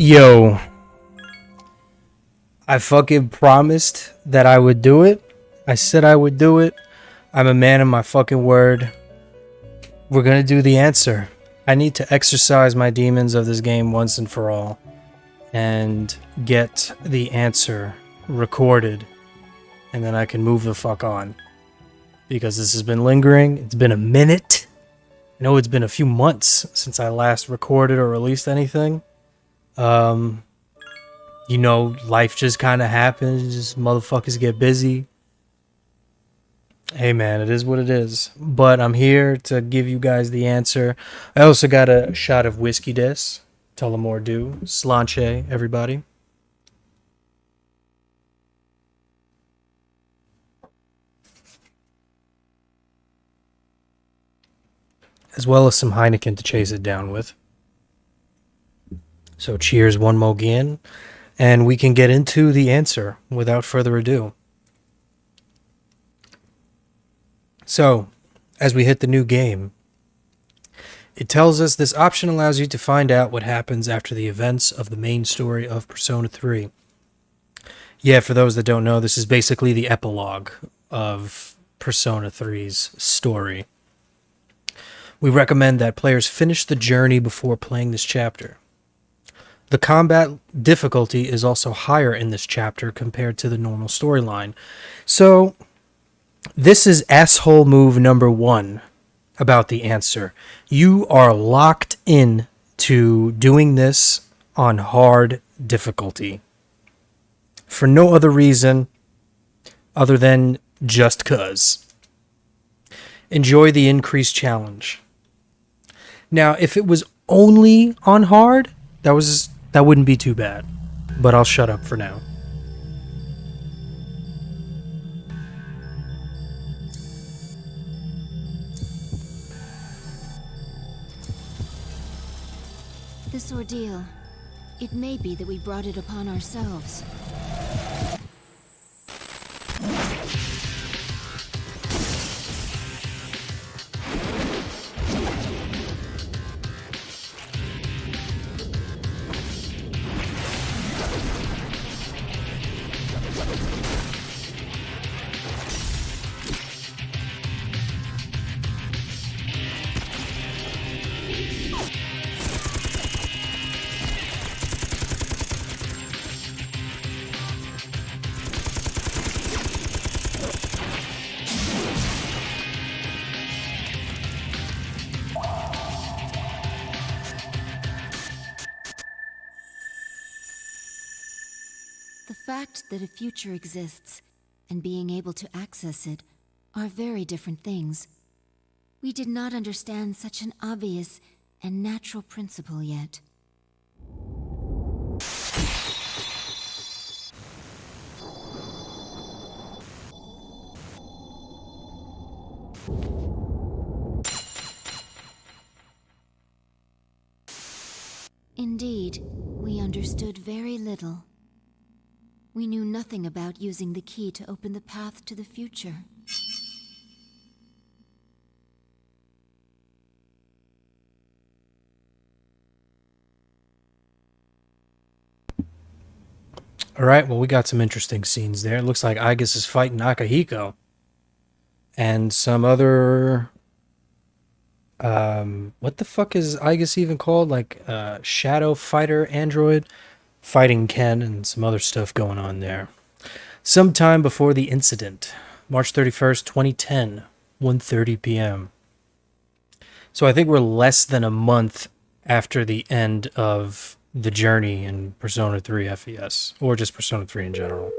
Yo, I fucking promised that I would do it. I said I would do it. I'm a man of my fucking word. We're gonna do the answer. I need to exercise my demons of this game once and for all and get the answer recorded, and then I can move the fuck on. Because this has been lingering. It's been a minute. I know it's been a few months since I last recorded or released anything. Life just kind of happens. Just motherfuckers get busy. Hey man, it is what it is. But I'm here to give you guys the answer. I also got a shot of whiskey des. Tullamore Dew. Slanche, everybody. As well as some Heineken to chase it down with. So cheers one more again. And we can get into the answer without further ado. So, as we hit the new game, it tells us this option allows you to find out what happens after the events of the main story of Persona 3. Yeah, for those that don't know, this is basically the epilogue of Persona 3's story. We recommend that players finish the journey before playing this chapter. The combat difficulty is also higher in this chapter compared to the normal storyline. So, this is asshole move number 1 about the answer. You are locked in to doing this on hard difficulty. For no other reason other than just 'cause. Enjoy the increased challenge. Now, if it was only on hard, that wouldn't be too bad. But I'll shut up for now. This ordeal, it may be that we brought it upon ourselves. The fact that a future exists and being able to access it are very different things. We did not understand such an obvious and natural principle yet. Indeed, we understood very little. We knew nothing about using the key to open the path to the future. Alright, well, we got some interesting scenes there. It looks like Aigis is fighting Akihiko. And some other... what the fuck is Aigis even called? Like, Shadow Fighter Android? Fighting Ken and some other stuff going on there. Sometime before the incident. March 31st, 2010. 1:30 p.m. So I think we're less than a month after the end of the journey in Persona 3 FES. Or just Persona 3 in general.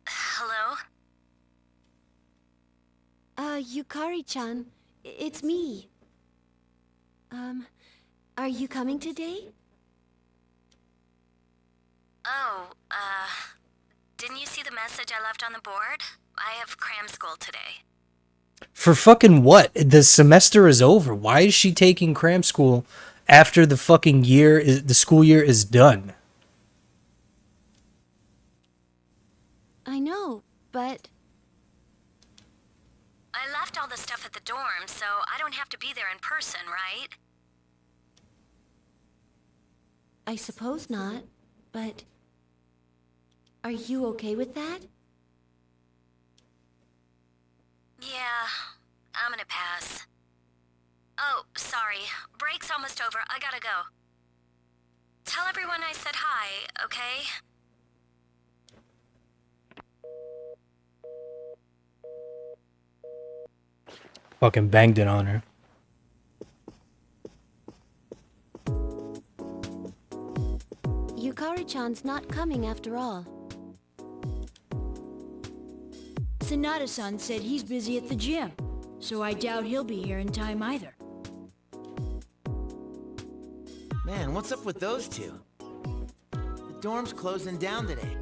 Hello? Yukari-chan, it's me. Are you coming today? Oh, didn't you see the message I left on the board? I have cram school today. For fucking what? The semester is over. Why is she taking cram school after the fucking the school year is done? I know, but... I left all the stuff at the dorm, so I don't have to be there in person, right? I suppose not, but... Are you okay with that? Yeah, I'm gonna pass. Oh, sorry. Break's almost over. I gotta go. Tell everyone I said hi, okay? Fucking banged it on her. Yukari-chan's not coming after all. Sanada-san said he's busy at the gym, so I doubt he'll be here in time either. Man, what's up with those two? The dorm's closing down today.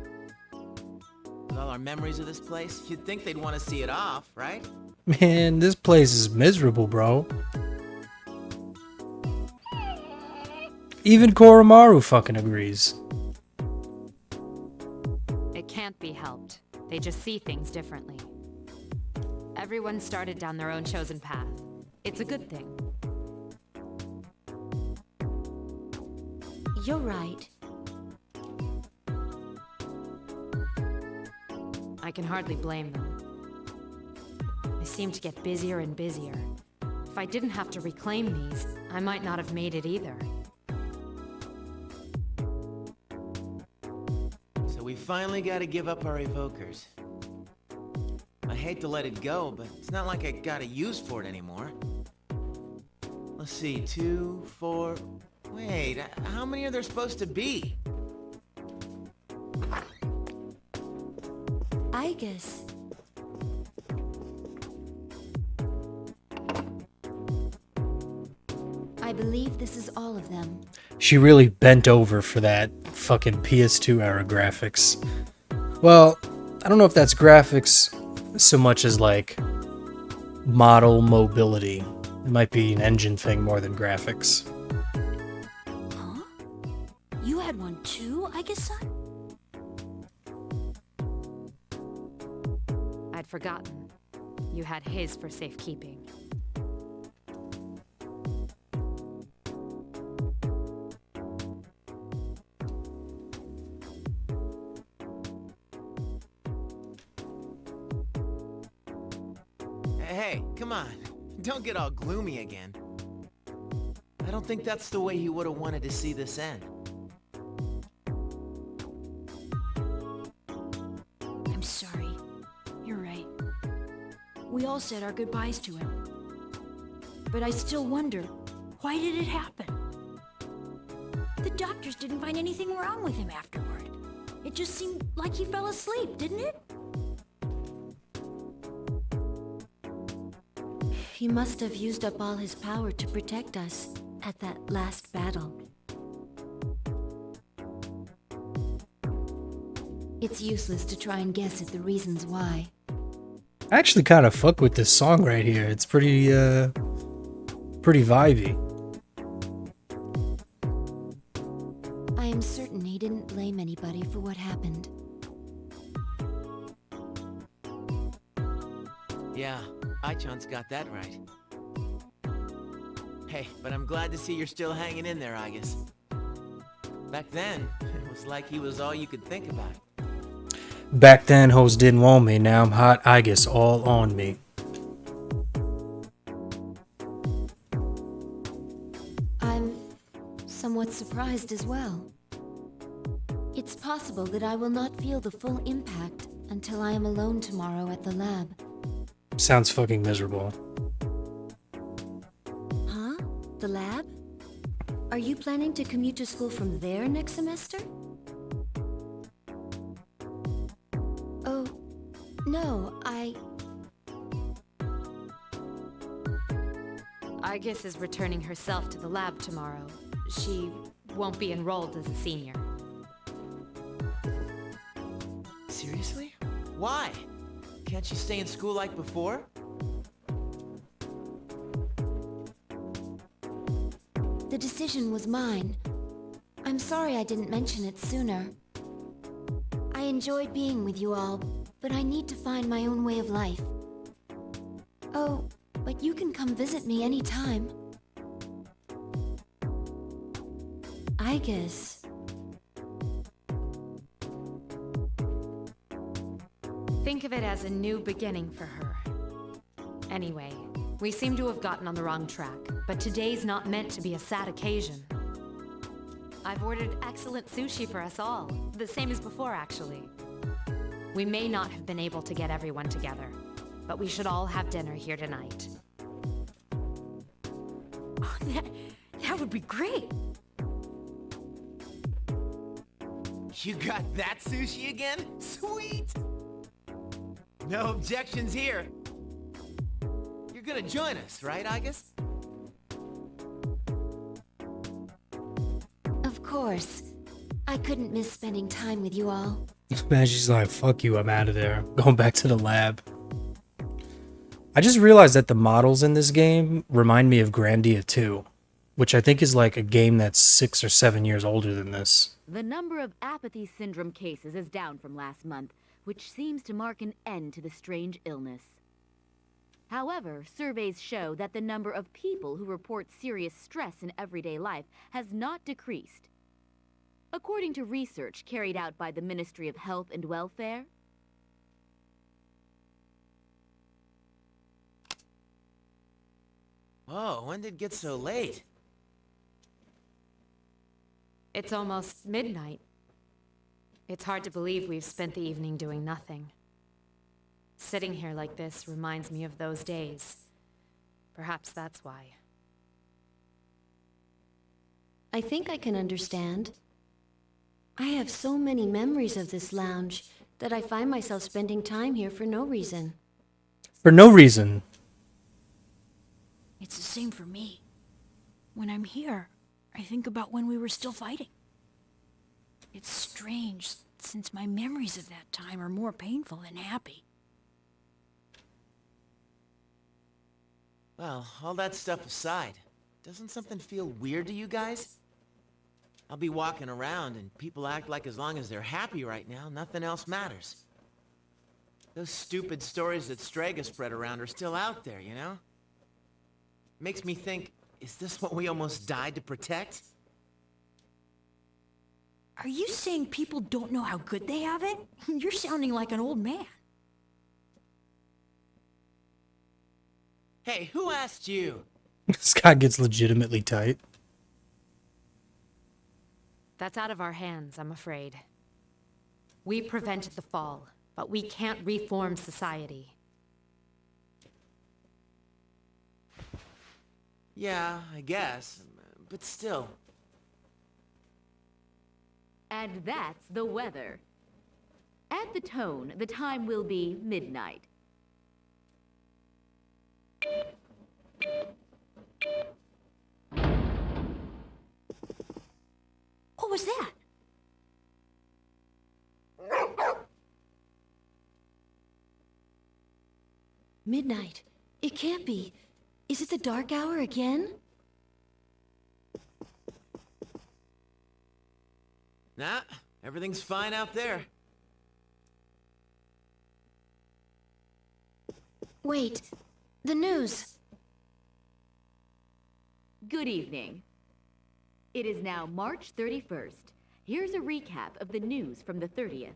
With all our memories of this place, you'd think they'd want to see it off, right? Man, this place is miserable, bro. Even Koromaru fucking agrees. It can't be helped. They just see things differently. Everyone started down their own chosen path. It's a good thing. You're right. I can hardly blame them. They seem to get busier and busier. If I didn't have to reclaim these, I might not have made it either. So we finally gotta give up our evokers. I hate to let it go, but it's not like I got a use for it anymore. Let's see, 2, 4... Wait, how many are there supposed to be? I guess. I believe this is all of them. She really bent over for that fucking PS2 era graphics. Well, I don't know if that's graphics so much as like model mobility. It might be an engine thing more than graphics. Huh? You had one too, I guess, son? I'd forgotten. You had his for safekeeping. Hey, come on. Don't get all gloomy again. I don't think that's the way he would have wanted to see this end. I'm sorry. You're right. We all said our goodbyes to him. But I still wonder, why did it happen? The doctors didn't find anything wrong with him afterward. It just seemed like he fell asleep, didn't it? He must have used up all his power to protect us at that last battle. It's useless to try and guess at the reasons why. I actually kind of fuck with this song right here. It's pretty vibey. I am certain he didn't blame anybody for what happened. Yeah, Ai-chan's got that right. Hey, but I'm glad to see you're still hanging in there, Aigis. Back then, it was like he was all you could think about. Back then, hoes didn't want me. Now I'm hot. I guess all on me. I'm somewhat surprised as well. It's possible that I will not feel the full impact until I am alone tomorrow at the lab. Sounds fucking miserable. Huh? The lab? Are you planning to commute to school from there next semester? Oh, no, Aigis is returning herself to the lab tomorrow. She won't be enrolled as a senior. Seriously? Why? Can't you stay in school like before? The decision was mine. I'm sorry I didn't mention it sooner. I enjoyed being with you all, but I need to find my own way of life. Oh, but you can come visit me anytime. I guess. Think of it as a new beginning for her. Anyway, we seem to have gotten on the wrong track, but today's not meant to be a sad occasion. I've ordered excellent sushi for us all, the same as before, actually. We may not have been able to get everyone together, but we should all have dinner here tonight. Oh, that would be great. You got that sushi again? Sweet! No objections here. You're gonna join us, right, August? Of course. I couldn't miss spending time with you all. Man, she's like, fuck you, I'm out of there. Going back to the lab. I just realized that the models in this game remind me of Grandia 2, which I think is like a game that's 6 or 7 years older than this. The number of apathy syndrome cases is down from last month, which seems to mark an end to the strange illness. However, surveys show that the number of people who report serious stress in everyday life has not decreased. According to research carried out by the Ministry of Health and Welfare, Whoa, when did it get so late? It's almost midnight. It's hard to believe we've spent the evening doing nothing. Sitting here like this reminds me of those days. Perhaps that's why. I think I can understand. I have so many memories of this lounge that I find myself spending time here for no reason. For no reason. It's the same for me. When I'm here, I think about when we were still fighting. It's strange, since my memories of that time are more painful than happy. Well, all that stuff aside, doesn't something feel weird to you guys? I'll be walking around and people act like as long as they're happy right now, nothing else matters. Those stupid stories that Strega spread around are still out there, you know? Makes me think, is this what we almost died to protect? Are you saying people don't know how good they have it? You're sounding like an old man. Hey, who asked you? This guy gets legitimately tight. That's out of our hands, I'm afraid. We prevented the fall, but we can't reform society. Yeah, I guess, but still. and that's the weather. At the tone, the time will be midnight. What was that? Midnight. It can't be. Is it the dark hour again? Nah, everything's fine out there. Wait. The news. Good evening. It is now March 31st. Here's a recap of the news from the 30th.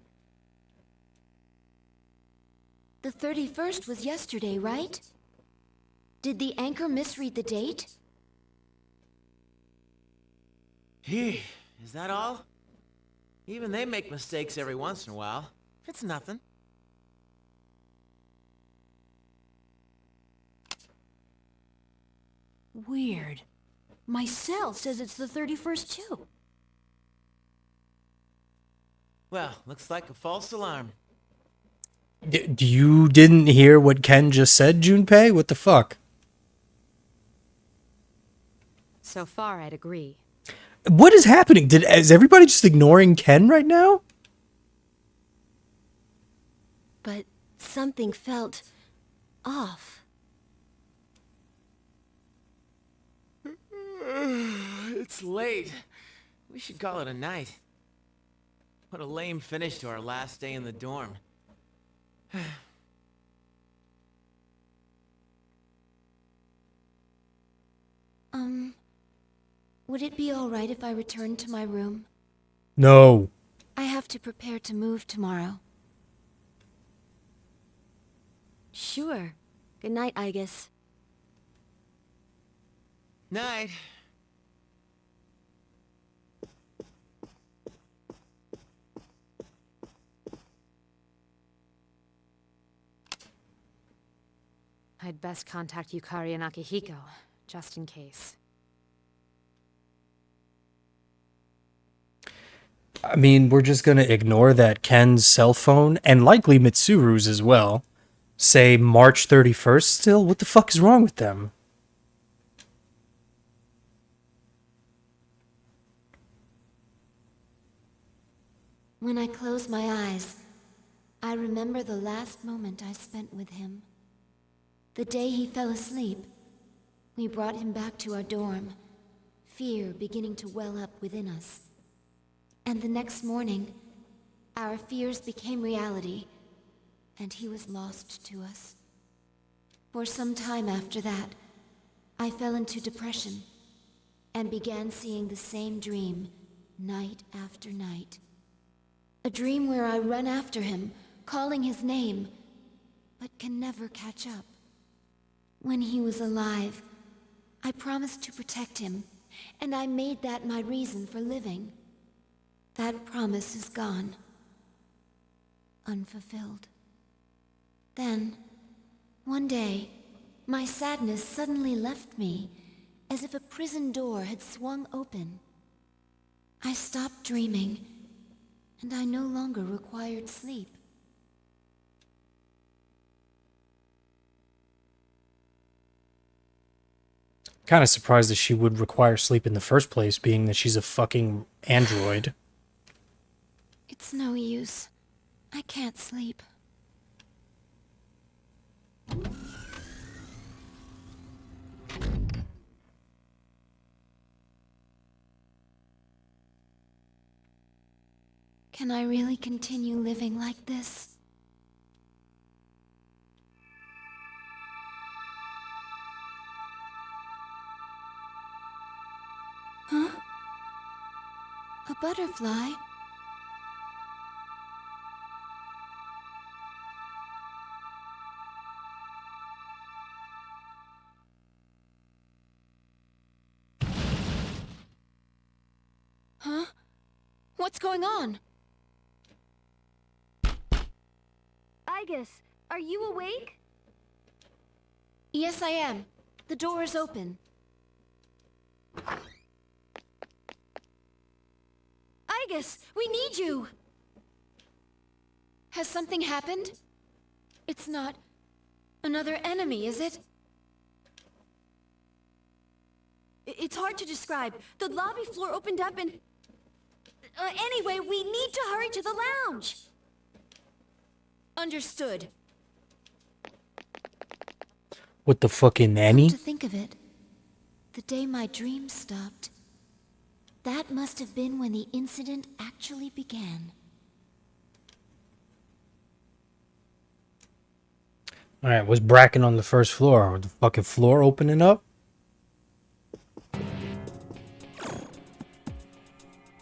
The 31st was yesterday, right? Did the anchor misread the date? Is that all? Even they make mistakes every once in a while. It's nothing. Weird. My cell says it's the 31st too. Well, looks like a false alarm. You didn't hear what Ken just said, Junpei? What the fuck? So far, I'd agree. What is happening? Is everybody just ignoring Ken right now? But something felt off. It's late. We should call it a night. What a lame finish to our last day in the dorm. Would it be alright if I returned to my room? No. I have to prepare to move tomorrow. Sure. Good night, Aigis. Night. I'd best contact Yukari and Akihiko, just in case. I mean, we're just gonna ignore that Ken's cell phone, and likely Mitsuru's as well, say March 31st still? What the fuck is wrong with them? When I close my eyes, I remember the last moment I spent with him. The day he fell asleep, we brought him back to our dorm, fear beginning to well up within us. And the next morning, our fears became reality, and he was lost to us. For some time after that, I fell into depression, and began seeing the same dream, night after night. A dream where I run after him, calling his name, but can never catch up. When he was alive, I promised to protect him, and I made that my reason for living. That promise is gone. Unfulfilled. Then, one day, my sadness suddenly left me, as if a prison door had swung open. I stopped dreaming, and I no longer required sleep. Kind of surprised that she would require sleep in the first place, being that she's a fucking android. It's no use. I can't sleep. Can I really continue living like this? Huh? A butterfly? Huh? What's going on? Aigis, are you awake? Yes, I am. The door is open. Aigis, we need you! Has something happened? It's not another enemy, is it? It's hard to describe. The lobby floor opened up and... anyway, we need to hurry to the lounge! Understood. What the fucking nanny? To think of it, the day my dreams stopped, that must have been when the incident actually began. Alright, was Bracken on the first floor? Was the fucking floor opening up?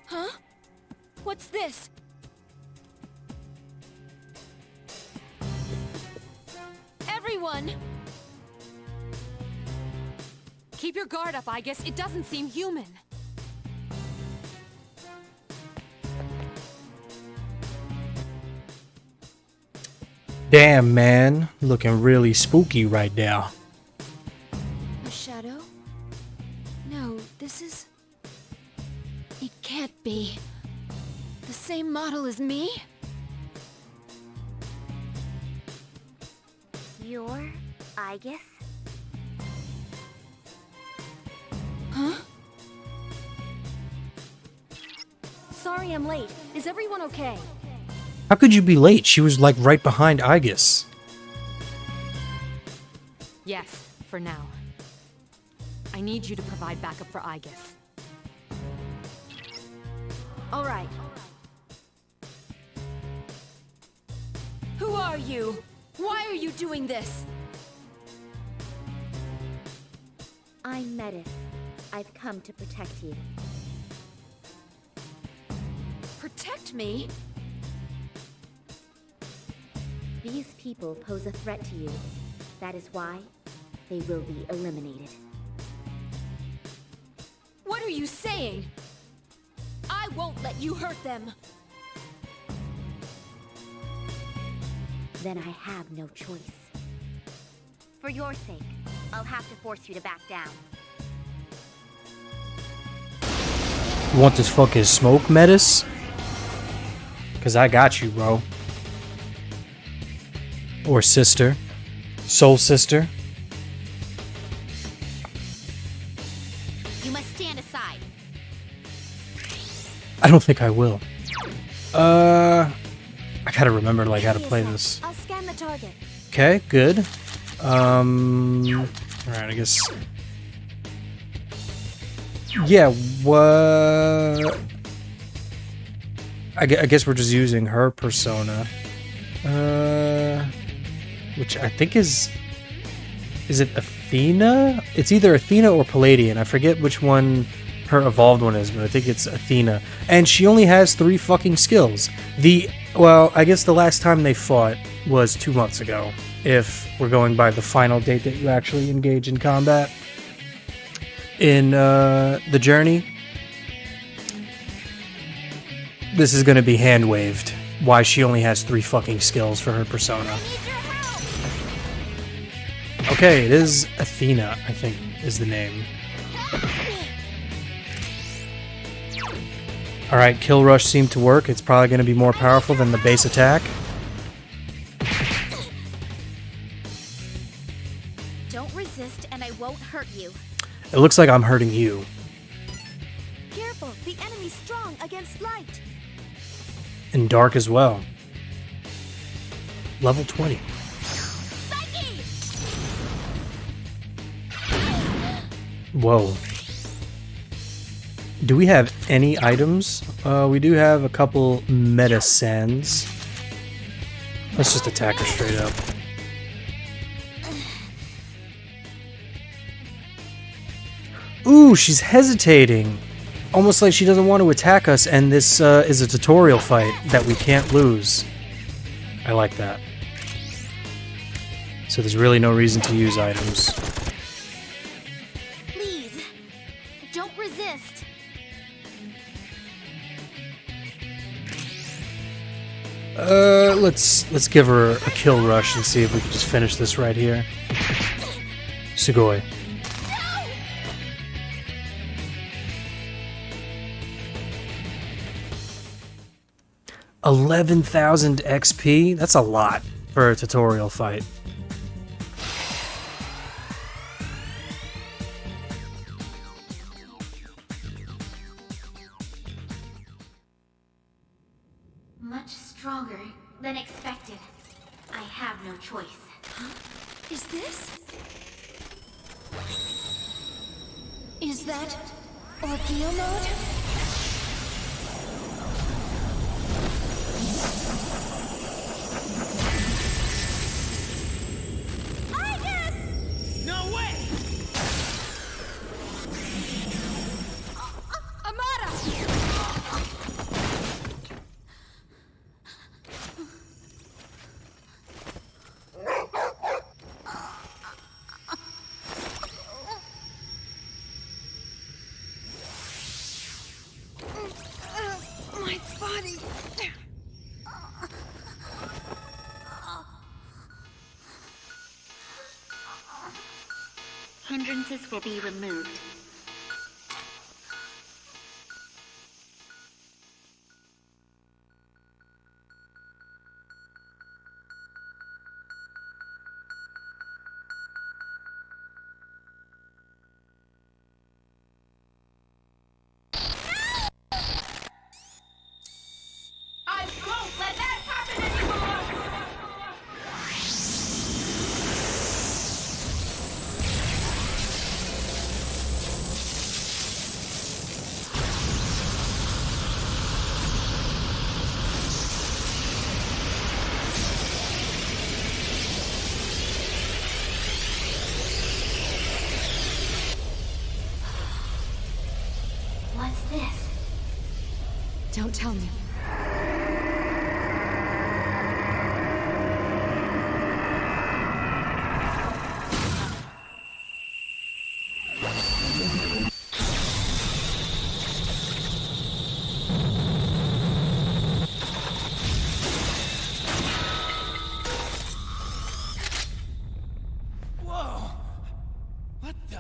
Huh? What's this? Everyone! Keep your guard up, Aigis. It doesn't seem human. Damn, man. Looking really spooky right now. A shadow? No, this is... It can't be. The same model as me? You're Aigis? Huh? Sorry I'm late. Is everyone okay? How could you be late? She was like right behind Aigis. Yes, for now. I need you to provide backup for Aigis. All right. Who are you? Why are you doing this? I'm Metis, I've come to protect you. Protect me? These people pose a threat to you. That is why they will be eliminated. What are you saying? I won't let you hurt them. Then I have no choice. For your sake, I'll have to force you to back down. You want this fucking smoke, Metis? Cause I got you, bro. Or sister. Soul sister. You must stand aside. I don't think I will. I gotta remember like how to play this. I'll scan the target. Okay, good. Alright, I guess. Yeah, what? I guess we're just using her persona. Which I think is it Athena? It's either Athena or Palladian. I forget which one her evolved one is, but I think it's Athena. And she only has 3 fucking skills. Well, I guess the last time they fought was 2 months ago, if we're going by the final date that you actually engage in combat in the journey. This is gonna be hand-waved. Why she only has 3 fucking skills for her persona. Okay, it is Athena, I think, is the name. Alright, Kill Rush seemed to work. It's probably going to be more powerful than the base attack. Don't resist and I won't hurt you. It looks like I'm hurting you. Careful, the enemy's strong against light. And dark as well. Level 20. Whoa. Do we have any items? We do have a couple meta sands. Let's just attack her straight up. Ooh, she's hesitating. Almost like she doesn't want to attack us, and this is a tutorial fight that we can't lose. I like that. So there's really no reason to use items. Please, don't resist. Let's give her a kill rush and see if we can just finish this right here. Sugoi. No! 11,000 XP? That's a lot for a tutorial fight. Much stronger than expected. I have no choice. Is this? Is that Ordeal mode? I guess! No way! Amada! My body. Hindrances will be removed. I won't let that happen anymore! Don't tell me. Whoa! What the?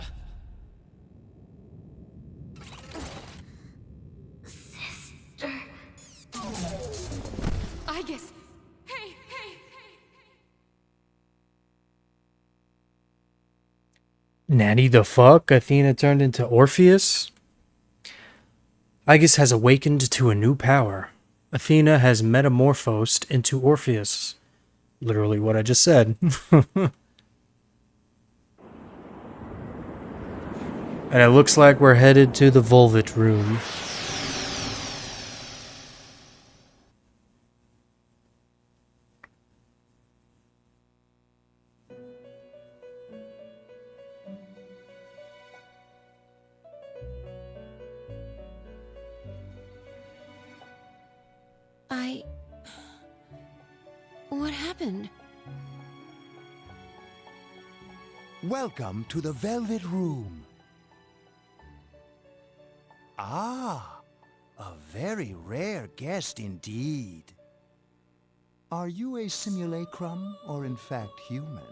I guess. Hey, hey, Nanny the fuck? Athena turned into Orpheus? Aegis has awakened to a new power. Athena has metamorphosed into Orpheus. Literally what I just said. And it looks like we're headed to the Volvet Room. What happened? Welcome to the Velvet Room. Ah, a very rare guest indeed. Are you a simulacrum or in fact human?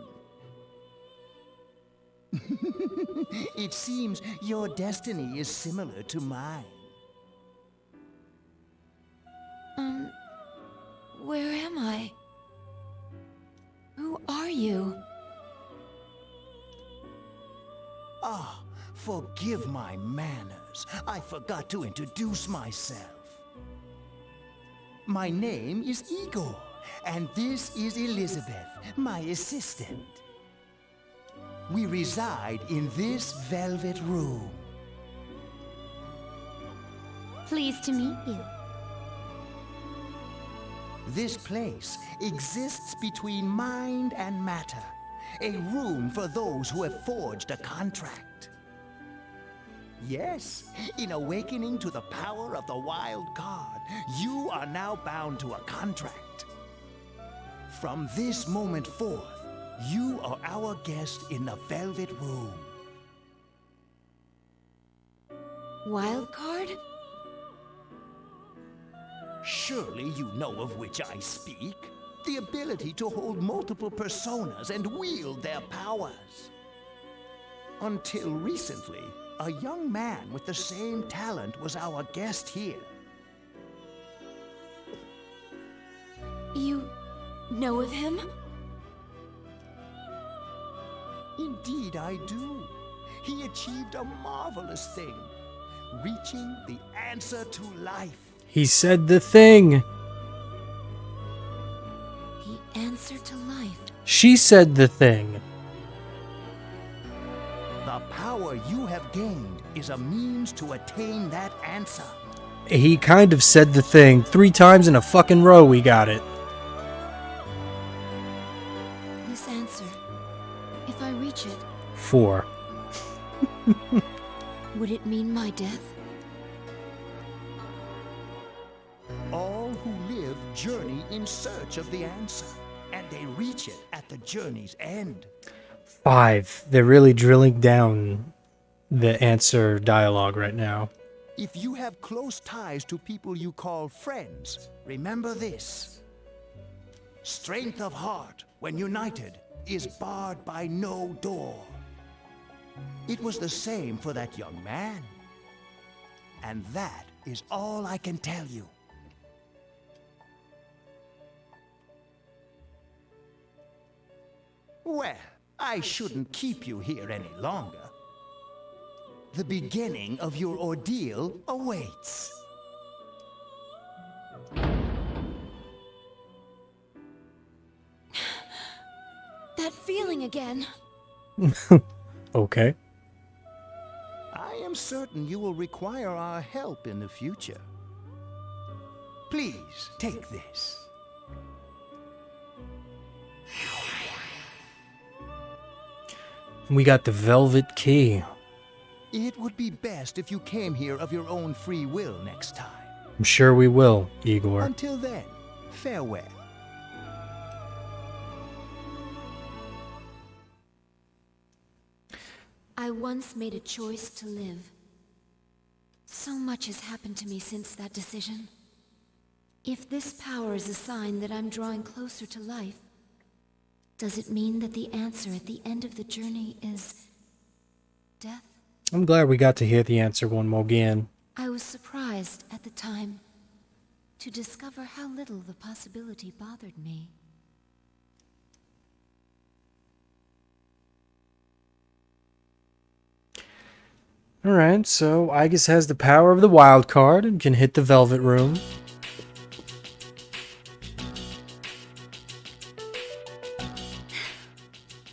It seems your destiny is similar to mine. Where am I? Who are you? Ah, forgive my manners. I forgot to introduce myself. My name is Igor, and this is Elizabeth, my assistant. We reside in this velvet room. Pleased to meet you. This place exists between mind and matter, a room for those who have forged a contract. Yes, in awakening to the power of the wild card, you are now bound to a contract. From this moment forth, you are our guest in the Velvet Room. Wild card? Surely you know of which I speak. The ability to hold multiple personas and wield their powers. Until recently, a young man with the same talent was our guest here. You know of him? Indeed I do. He achieved a marvelous thing, reaching the answer to life. He said the thing. The answer to life. She said the thing. The power you have gained is a means to attain that answer. He kind of said the thing 3 times in a fucking row. We got it. This answer, if I reach it, 4. would it mean my death? All who live journey in search of the answer, and they reach it at the journey's end. 5. They're really drilling down the answer dialogue right now. If you have close ties to people you call friends, remember this. Strength of heart, when united, is barred by no door. It was the same for that young man. And that is all I can tell you. Well, I shouldn't keep you here any longer. The beginning of your ordeal awaits. That feeling again. Okay. I am certain you will require our help in the future. Please, take this. We got the Velvet Key. It would be best if you came here of your own free will next time. I'm sure we will, Igor. Until then, farewell. I once made a choice to live. So much has happened to me since that decision. If this power is a sign that I'm drawing closer to life, does it mean that the answer at the end of the journey is death? I'm glad we got to hear the answer one more again. I was surprised at the time to discover how little the possibility bothered me. Alright, so Aigis has the power of the wild card and can hit the Velvet Room.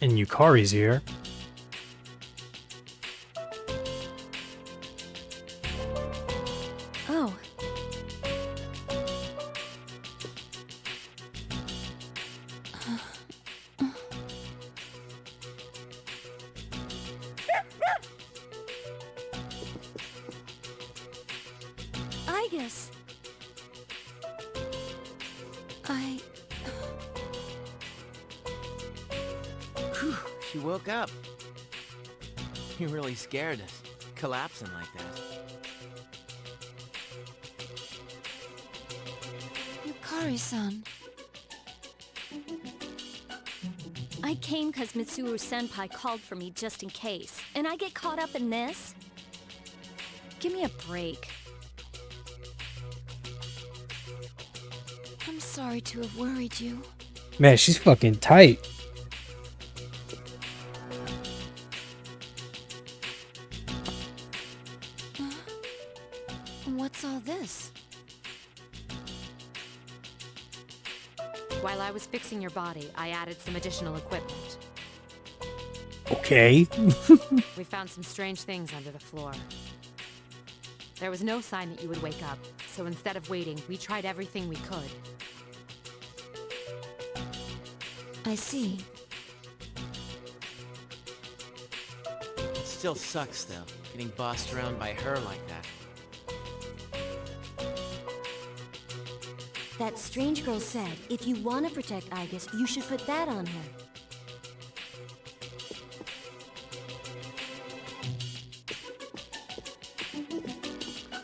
And Yukari's here. Oh. I guess. Whew, she woke up. You really scared us, collapsing like that. Yukari-san. I came because Mitsuru-senpai called for me just in case. And I get caught up in this? Give me a break. I'm sorry to have worried you. Man, she's fucking tight. What's all this? While I was fixing your body, I added some additional equipment. Okay. We found some strange things under the floor. There was no sign that you would wake up, so instead of waiting, we tried everything we could. I see. It still sucks, though, getting bossed around by her like that. That strange girl said, if you want to protect Aigis, you should put that on her.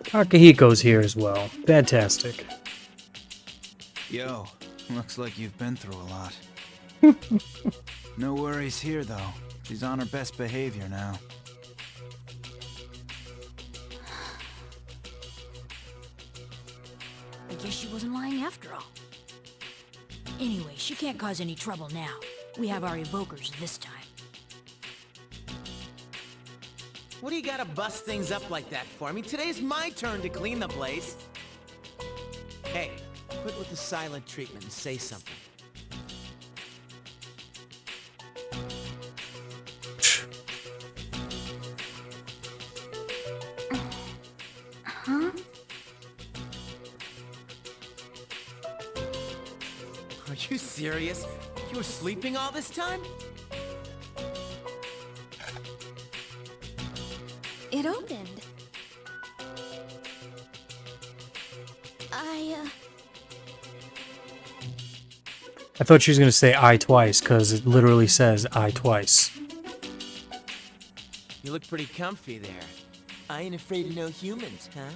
Akihiko's here as well. Fantastic. Yo, looks like you've been through a lot. No worries here, though. She's on her best behavior now. I guess she wasn't lying after all. Anyway, she can't cause any trouble now. We have our evokers this time. What do you gotta bust things up like that for? I mean, today's my turn to clean the place. Hey, quit with the silent treatment and say something. Huh? Are you serious? You were sleeping all this time? It opened. I thought she was going to say I twice, because it literally says I twice. You look pretty comfy there. I ain't afraid of no humans, huh?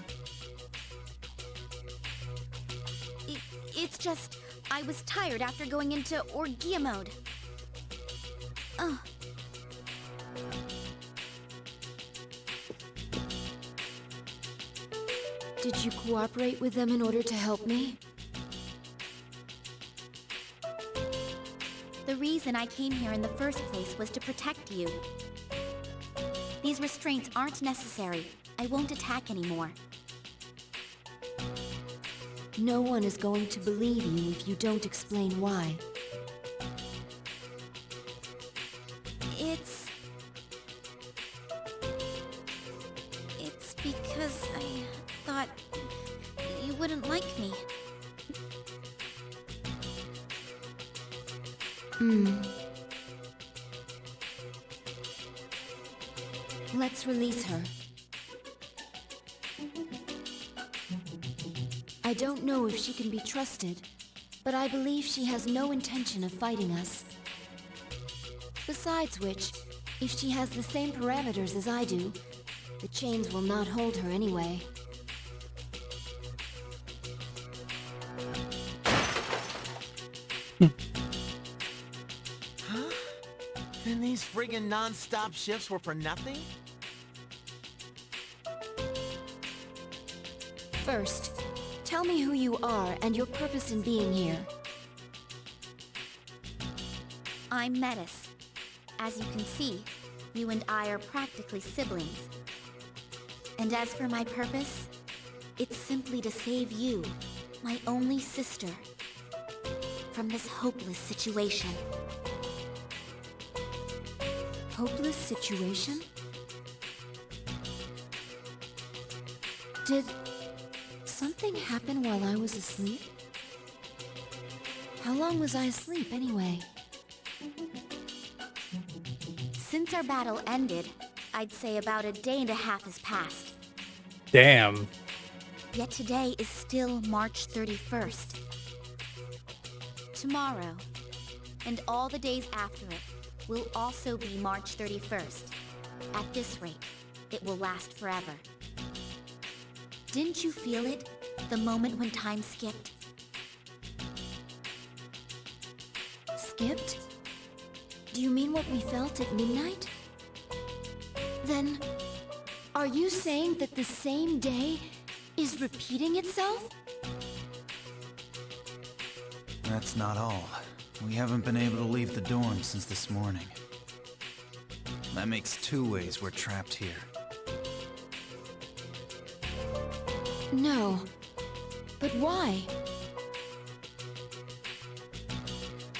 It's just, I was tired after going into Orgia mode. Oh. Did you cooperate with them in order to help me? The reason I came here in the first place was to protect you. These restraints aren't necessary. I won't attack anymore. No one is going to believe you if you don't explain why. It's because I thought you wouldn't like me. Let's release her. I don't know if she can be trusted, but I believe she has no intention of fighting us. Besides which, if she has the same parameters as I do, the chains will not hold her anyway. Huh? Then these friggin' non-stop shifts were for nothing? First, tell me who you are and your purpose in being here. I'm Metis. As you can see, you and I are practically siblings. And as for my purpose, it's simply to save you, my only sister, from this hopeless situation. Hopeless situation? Did something happen while I was asleep? How long was I asleep anyway? Since our battle ended, I'd say about a day and a half has passed. Damn. Yet today is still March 31st. Tomorrow, and all the days after it, will also be March 31st. At this rate, it will last forever. Didn't you feel it, the moment when time skipped? Skipped? Do you mean what we felt at midnight? Then, are you saying that the same day is repeating itself? That's not all. We haven't been able to leave the dorm since this morning. That makes 2 ways we're trapped here. No. But why?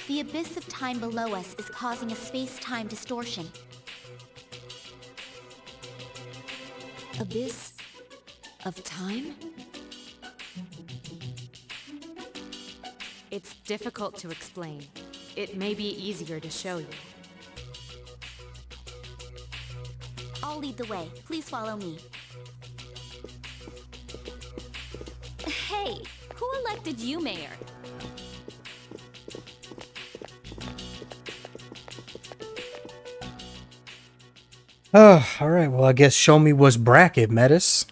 The abyss of time below us is causing a space-time distortion. Abyss of time? It's difficult to explain. It may be easier to show you. I'll lead the way. Please follow me. Hey, who elected you mayor? Oh, alright, well, I guess show me what's bracket, Metis.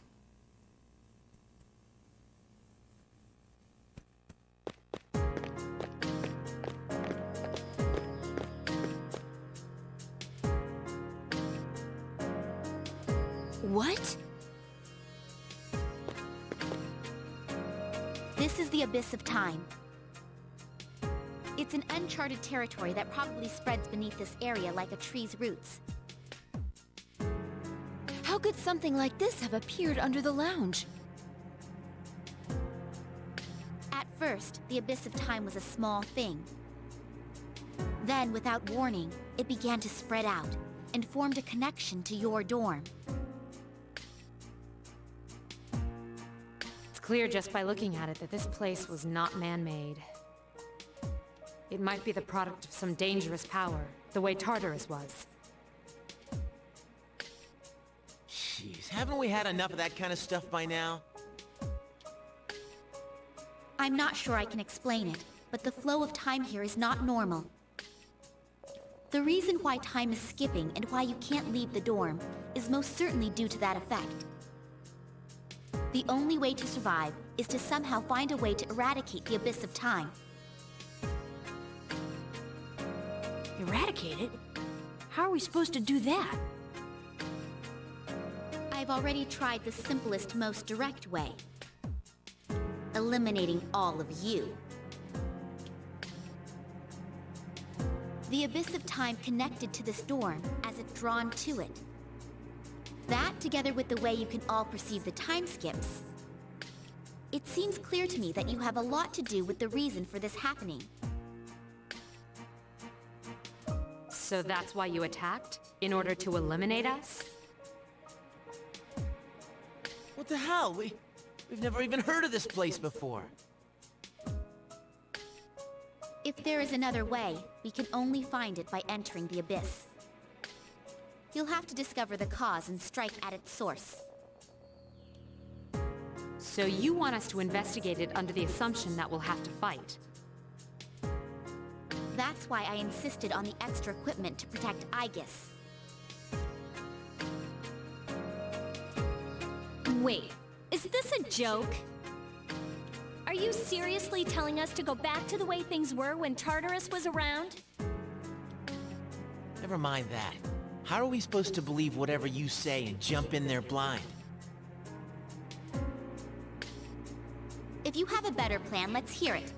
What? This is the abyss of time. It's an uncharted territory that probably spreads beneath this area like a tree's roots. How could something like this have appeared under the lounge? At first, the abyss of time was a small thing. Then, without warning, it began to spread out and formed a connection to your dorm. It's clear just by looking at it that this place was not man-made. It might be the product of some dangerous power, the way Tartarus was. Jeez, haven't we had enough of that kind of stuff by now? I'm not sure I can explain it, but the flow of time here is not normal. The reason why time is skipping and why you can't leave the dorm is most certainly due to that effect. The only way to survive is to somehow find a way to eradicate the abyss of time. Eradicate it? How are we supposed to do that? I've already tried the simplest, most direct way. Eliminating all of you. The abyss of time connected to this dorm as if drawn to it. That, together with the way you can all perceive the time skips. It seems clear to me that you have a lot to do with the reason for this happening. So that's why you attacked? In order to eliminate us? What the hell? We've never even heard of this place before. If there is another way, we can only find it by entering the abyss. You'll have to discover the cause and strike at its source. So you want us to investigate it under the assumption that we'll have to fight? That's why I insisted on the extra equipment to protect Aegis. Wait, is this a joke? Are you seriously telling us to go back to the way things were when Tartarus was around? Never mind that. How are we supposed to believe whatever you say and jump in there blind? If you have a better plan, let's hear it.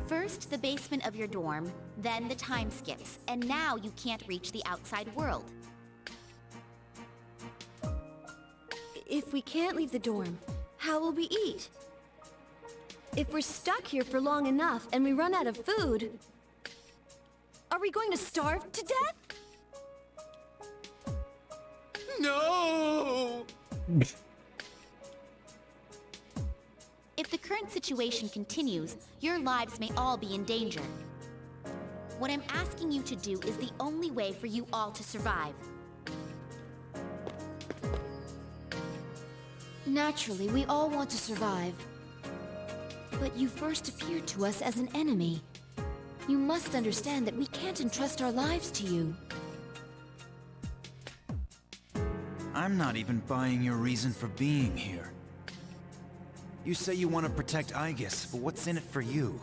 First, the basement of your dorm, then the time skips, and now you can't reach the outside world. If we can't leave the dorm, how will we eat? If we're stuck here for long enough and we run out of food, are we going to starve to death? No! If the current situation continues, your lives may all be in danger. What I'm asking you to do is the only way for you all to survive. Naturally, we all want to survive. But you first appeared to us as an enemy. You must understand that we can't entrust our lives to you. I'm not even buying your reason for being here. You say you want to protect Aegis, but what's in it for you?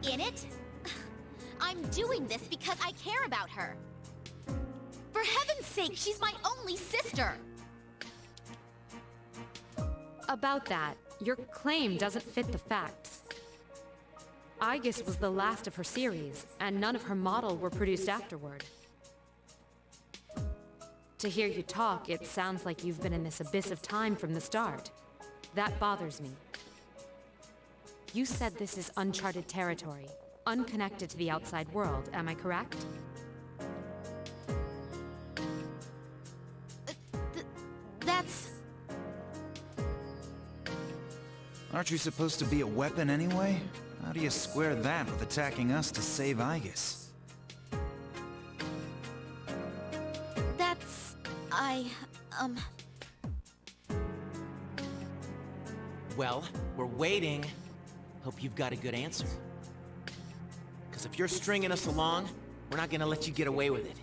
In it? I'm doing this because I care about her. For heaven's sake, she's my only sister! About that, your claim doesn't fit the facts. Aegis was the last of her series, and none of her model were produced afterward. To hear you talk, it sounds like you've been in this abyss of time from the start. That bothers me. You said this is uncharted territory, unconnected to the outside world, am I correct? That's... Aren't you supposed to be a weapon anyway? How do you square that with attacking us to save Aegis? Well, we're waiting. Hope you've got a good answer. Because if you're stringing us along, we're not gonna let you get away with it.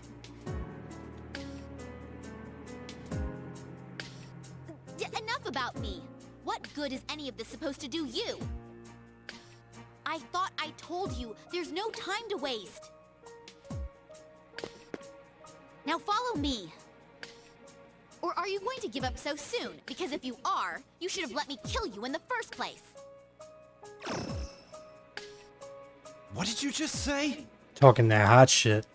Enough about me. What good is any of this supposed to do you? I thought I told you, there's no time to waste. Now follow me. Or are you going to give up so soon? Because if you are, you should have let me kill you in the first place. What did you just say? Talking that hot shit.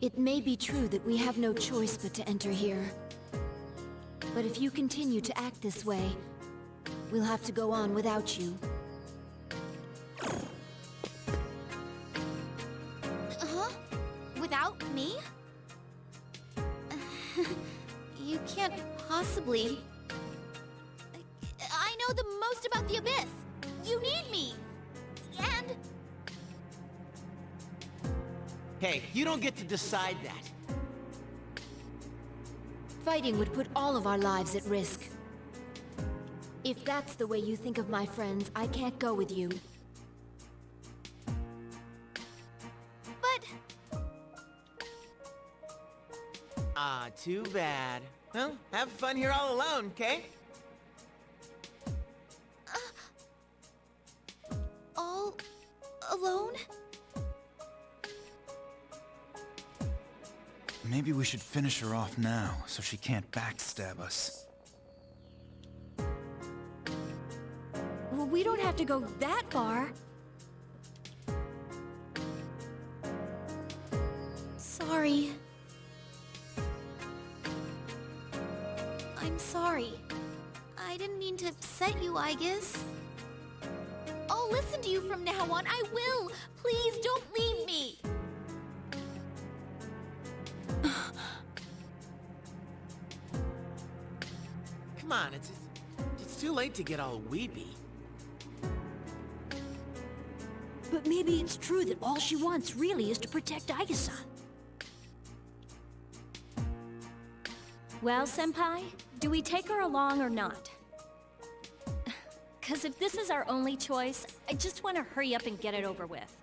It may be true that we have no choice but to enter here. But if you continue to act this way, we'll have to go on without you. Huh? Without me? You can't possibly... I know the most about the Abyss! You need me! And... Hey, you don't get to decide that. Fighting would put all of our lives at risk. If that's the way you think of my friends, I can't go with you. But... Ah, too bad. Well, have fun here all alone, okay? All... alone? Maybe we should finish her off now, so she can't backstab us. Well, we don't have to go that far. Sorry. I'm sorry. I didn't mean to upset you, Aegis. I'll listen to you from now on. I will! Please, don't leave me! Come on, it's too late to get all weepy. But maybe it's true that all she wants really is to protect Aegis-san. Well, Senpai, do we take her along or not? Because if this is our only choice, I just want to hurry up and get it over with.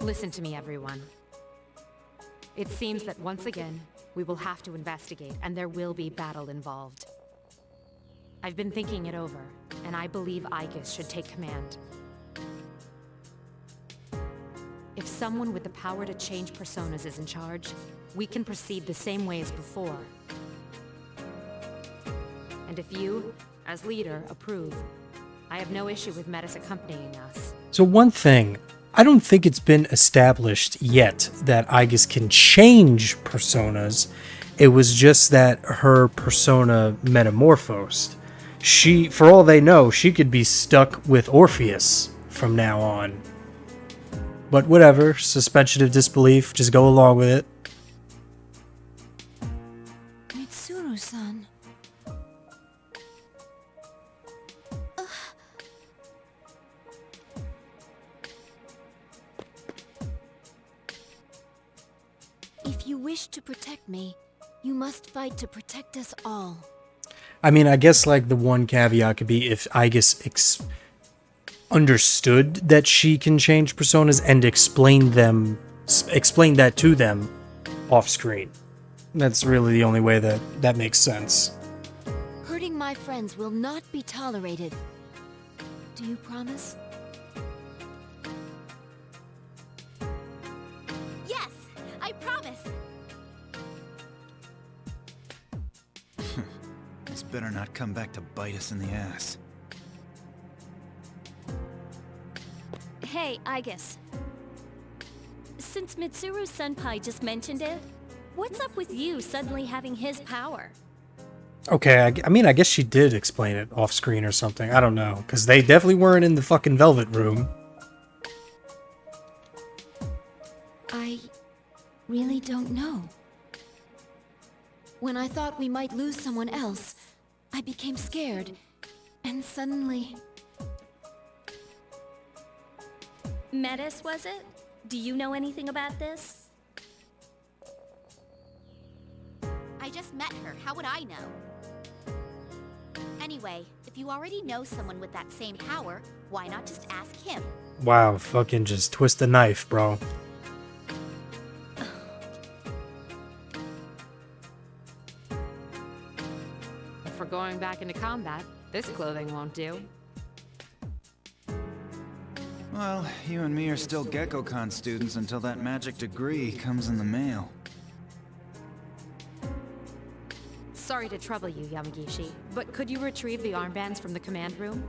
Listen to me, everyone. It seems that once again, we will have to investigate, and there will be battle involved. I've been thinking it over, and I believe Aigis should take command. If someone with the power to change personas is in charge, we can proceed the same way as before. And if you, as leader, approve, I have no issue with Metis accompanying us. So one thing, I don't think it's been established yet that Aigis can change personas. It was just that her persona metamorphosed. She, for all they know, she could be stuck with Orpheus from now on. But whatever, suspension of disbelief, just go along with it. Mitsuru-san. If you wish to protect me, you must fight to protect us all. I mean, I guess like the one caveat could be if Aigis understood that she can change personas and explain that to them off screen. That's really the only way that makes sense. Hurting my friends will not be tolerated. Do you promise? Yes, I promise. This better not come back to bite us in the ass. Hey, Aigis. Since Mitsuru Senpai just mentioned it, what's up with you suddenly having his power? Okay, I mean, I guess she did explain it off screen or something. I don't know, because they definitely weren't in the fucking Velvet Room. I really don't know. When I thought we might lose someone else, I became scared. And suddenly... Metis, was it? Do you know anything about this? I just met her. How would I know? Anyway, if you already know someone with that same power, why not just ask him? Wow, fucking just twist the knife, bro. If we're going back into combat, this clothing won't do. Well, you and me are still GeckoCon students until that magic degree comes in the mail. Sorry to trouble you, Yamagishi, but could you retrieve the armbands from the command room?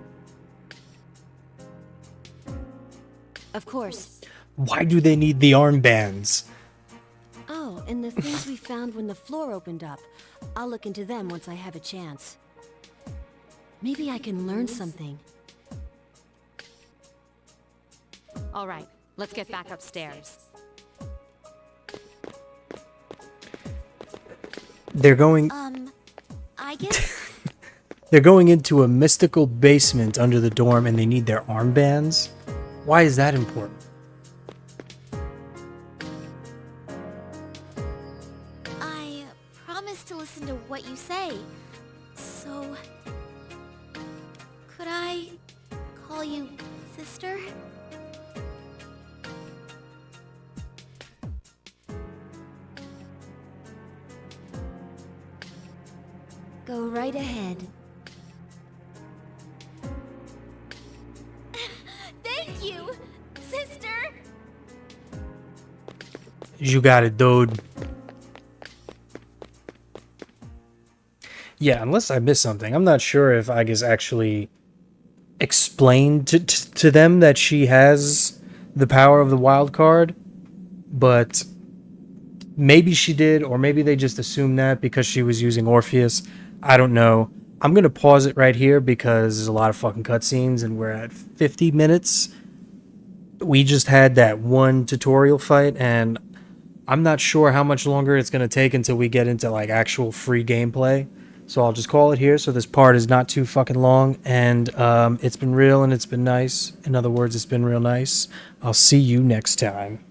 Of course. Why do they need the armbands? Oh, and the things we found when the floor opened up. I'll look into them once I have a chance. Maybe I can learn something. All right, let's get back upstairs. They're going... I guess? They're going into a mystical basement under the dorm and they need their armbands? Why is that important? I promise to listen to what you say. So... could I call you sister? Go right ahead. Thank you, sister! You got it, dude. Yeah, unless I missed something. I'm not sure if Aigis actually explained to them that she has the power of the wild card, but maybe she did, or maybe they just assumed that because she was using Orpheus. I don't know. I'm going to pause it right here because there's a lot of fucking cutscenes and we're at 50 minutes. We just had that one tutorial fight and I'm not sure how much longer it's going to take until we get into like actual free gameplay. So I'll just call it here so this part is not too fucking long. And it's been real and it's been nice. In other words, it's been real nice. I'll see you next time.